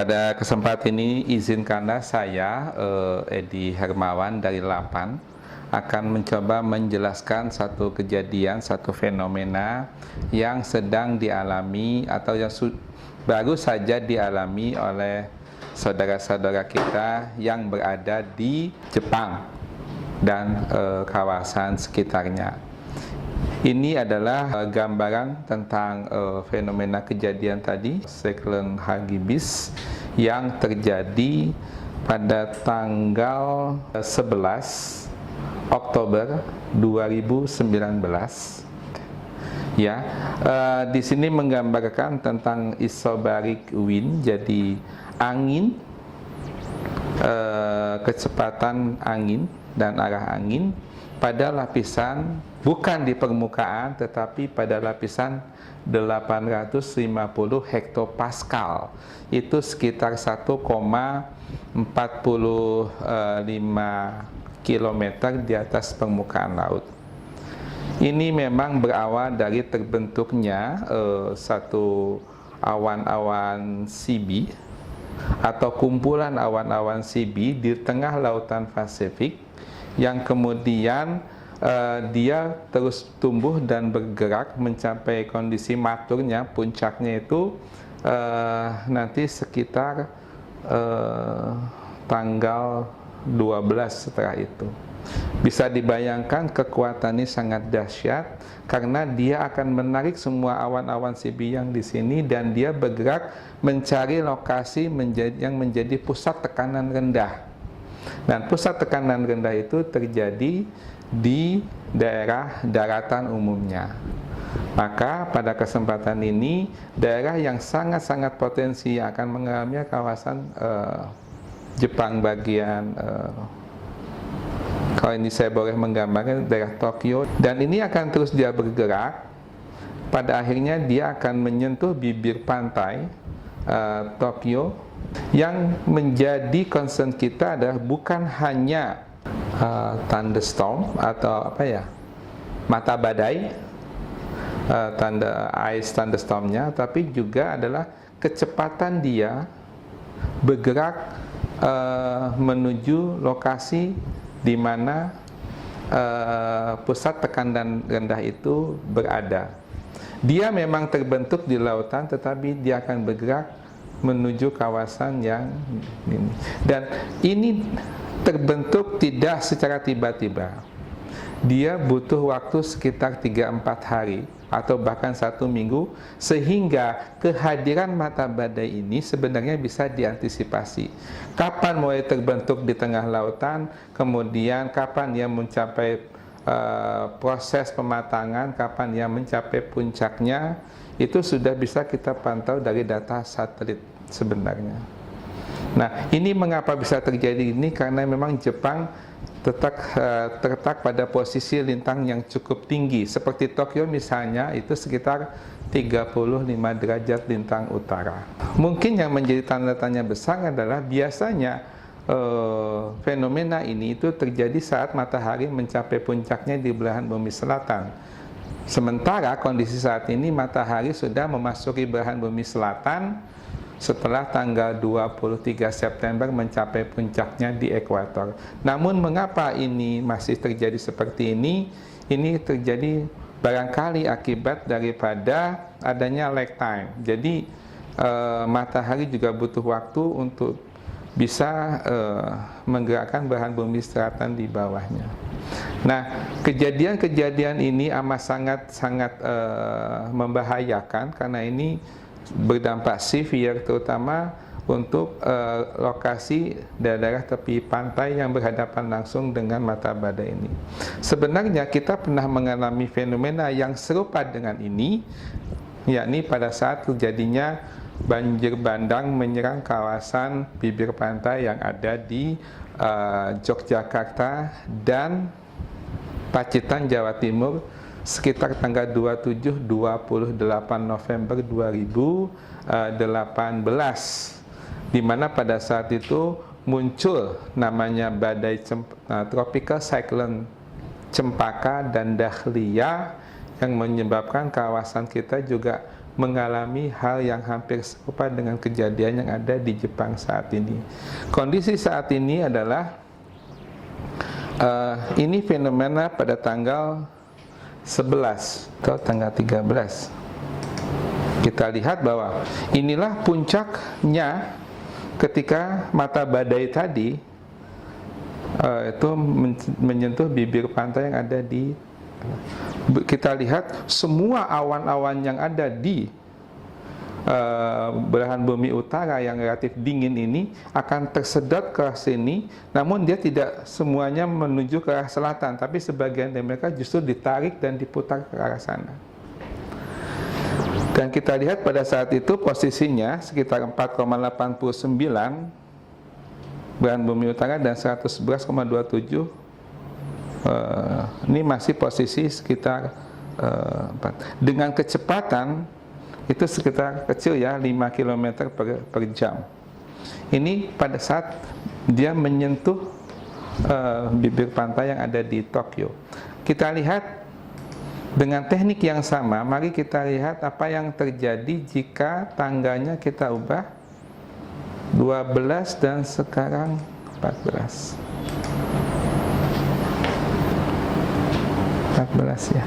Pada kesempatan ini izinkanlah saya, Edi Hermawan dari Lapan, akan mencoba menjelaskan satu kejadian, satu fenomena yang sedang dialami atau yang baru saja dialami oleh saudara-saudara kita yang berada di Jepang dan kawasan sekitarnya. Ini adalah gambaran tentang fenomena kejadian tadi, siklon Hagibis yang terjadi pada tanggal 11 Oktober 2019. Ya, di sini menggambarkan tentang isobaric wind, jadi angin, kecepatan angin dan arah angin pada lapisan, bukan di permukaan tetapi pada lapisan 850 hektopascal, itu sekitar 1,45 km di atas permukaan laut. Ini memang berawal dari terbentuknya satu awan-awan CB atau kumpulan awan-awan CB di tengah lautan Pasifik, yang kemudian dia terus tumbuh dan bergerak mencapai kondisi maturnya, puncaknya itu nanti sekitar tanggal 12 setelah itu. Bisa dibayangkan kekuatannya sangat dahsyat karena dia akan menarik semua awan-awan CB yang di sini dan dia bergerak mencari lokasi yang menjadi pusat tekanan rendah. Dan pusat tekanan rendah itu terjadi di daerah daratan umumnya. Maka pada kesempatan ini daerah yang sangat-sangat potensi akan mengalami kawasan Jepang bagian kalau ini saya boleh menggambarkan daerah Tokyo, dan ini akan terus dia bergerak. Pada akhirnya dia akan menyentuh bibir pantai Tokyo. Yang menjadi concern kita adalah bukan hanya thunderstorm atau mata badai, ice thunderstormnya, tapi juga adalah kecepatan dia bergerak menuju lokasi di mana pusat tekanan rendah itu berada. Dia memang terbentuk di lautan, tetapi dia akan bergerak menuju kawasan yang ini. Dan ini terbentuk tidak secara tiba-tiba. Dia butuh waktu sekitar 3-4 hari atau bahkan 1 minggu, sehingga kehadiran mata badai ini sebenarnya bisa diantisipasi. Kapan mulai terbentuk di tengah lautan, kemudian kapan dia mencapai proses pematangan, kapan dia mencapai puncaknya, itu sudah bisa kita pantau dari data satelit sebenarnya. Nah, ini mengapa bisa terjadi ini, karena memang Jepang terletak pada posisi lintang yang cukup tinggi. Seperti Tokyo misalnya, itu sekitar 35 derajat lintang utara. Mungkin yang menjadi tanda tanya besar adalah biasanya fenomena ini itu terjadi saat matahari mencapai puncaknya di belahan bumi selatan. Sementara kondisi saat ini matahari sudah memasuki belahan bumi selatan setelah tanggal 23 September mencapai puncaknya di ekuator. Namun mengapa ini masih terjadi seperti ini? Ini terjadi barangkali akibat daripada adanya lag time. Jadi matahari juga butuh waktu untuk bisa menggerakkan belahan bumi selatan di bawahnya. Nah, kejadian-kejadian ini amat sangat membahayakan karena ini berdampak severe, terutama untuk lokasi daerah tepi pantai yang berhadapan langsung dengan mata badai ini. Sebenarnya kita pernah mengalami fenomena yang serupa dengan ini, yakni pada saat terjadinya banjir bandang menyerang kawasan bibir pantai yang ada di Yogyakarta dan Pacitan, Jawa Timur, sekitar tanggal 27-28 November 2018, di mana pada saat itu muncul namanya badai tropical cyclone Cempaka dan Dahlia yang menyebabkan kawasan kita juga mengalami hal yang hampir serupa dengan kejadian yang ada di Jepang saat ini. Kondisi saat ini adalah ini fenomena pada tanggal 11 atau tanggal 13. Kita lihat bahwa inilah puncaknya ketika mata badai tadi itu menyentuh bibir pantai yang ada di, kita lihat semua awan-awan yang ada di belahan bumi utara yang relatif dingin ini akan tersedot ke sini, namun dia tidak semuanya menuju ke arah selatan, tapi sebagian dari mereka justru ditarik dan diputar ke arah sana. Dan kita lihat pada saat itu posisinya sekitar 4,89 belahan bumi utara dan 111,27 ini masih posisi sekitar 4. Dengan kecepatan itu sekitar kecil ya, 5 km per jam. Ini pada saat dia menyentuh bibir pantai yang ada di Tokyo. Kita lihat dengan teknik yang sama, mari kita lihat apa yang terjadi jika tangganya kita ubah 12 dan sekarang 14. 14 ya.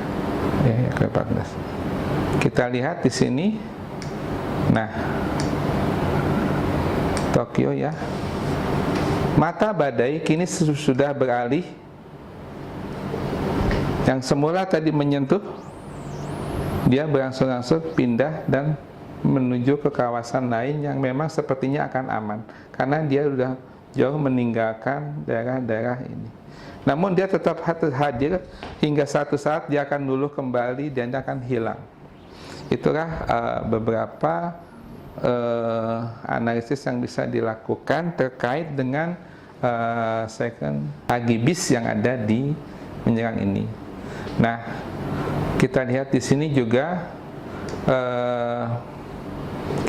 Ya ke 14. Kita lihat di sini. Nah, Tokyo ya. Mata badai kini sudah beralih. Yang semula tadi menyentuh, dia berangsur-angsur pindah dan menuju ke kawasan lain yang memang sepertinya akan aman, karena dia sudah jauh meninggalkan daerah-daerah ini. Namun dia tetap hadir hingga satu saat dia akan luluh kembali dan dia akan hilang. Itulah beberapa analisis yang bisa dilakukan terkait dengan second agibis yang ada di menyerang ini. Nah, kita lihat di sini juga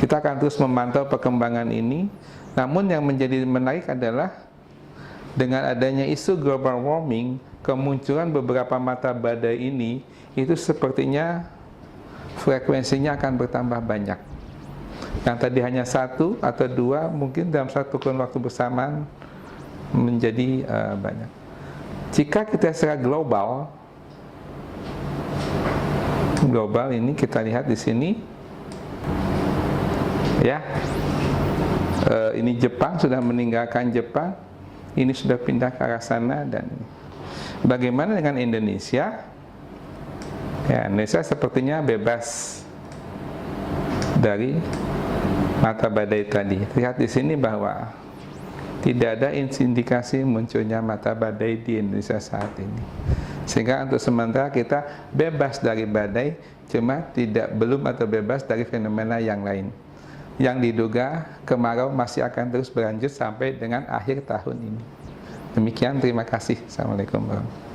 kita akan terus memantau perkembangan ini. Namun yang menjadi menarik adalah dengan adanya isu global warming, kemunculan beberapa mata badai ini itu sepertinya frekuensinya akan bertambah banyak. Yang tadi hanya 1 atau 2, mungkin dalam satu kurun waktu bersamaan menjadi banyak. Jika kita secara global ini kita lihat di sini ya, ini Jepang sudah meninggalkan Jepang, ini sudah pindah ke arah sana. Dan bagaimana dengan Indonesia? Ya, Indonesia sepertinya bebas dari mata badai tadi. Lihat di sini bahwa tidak ada indikasi munculnya mata badai di Indonesia saat ini. Sehingga untuk sementara kita bebas dari badai, cuma belum atau bebas dari fenomena yang lain. Yang diduga kemarau masih akan terus berlanjut sampai dengan akhir tahun ini. Demikian, terima kasih. Assalamualaikum warahmatullahi wabarakatuh.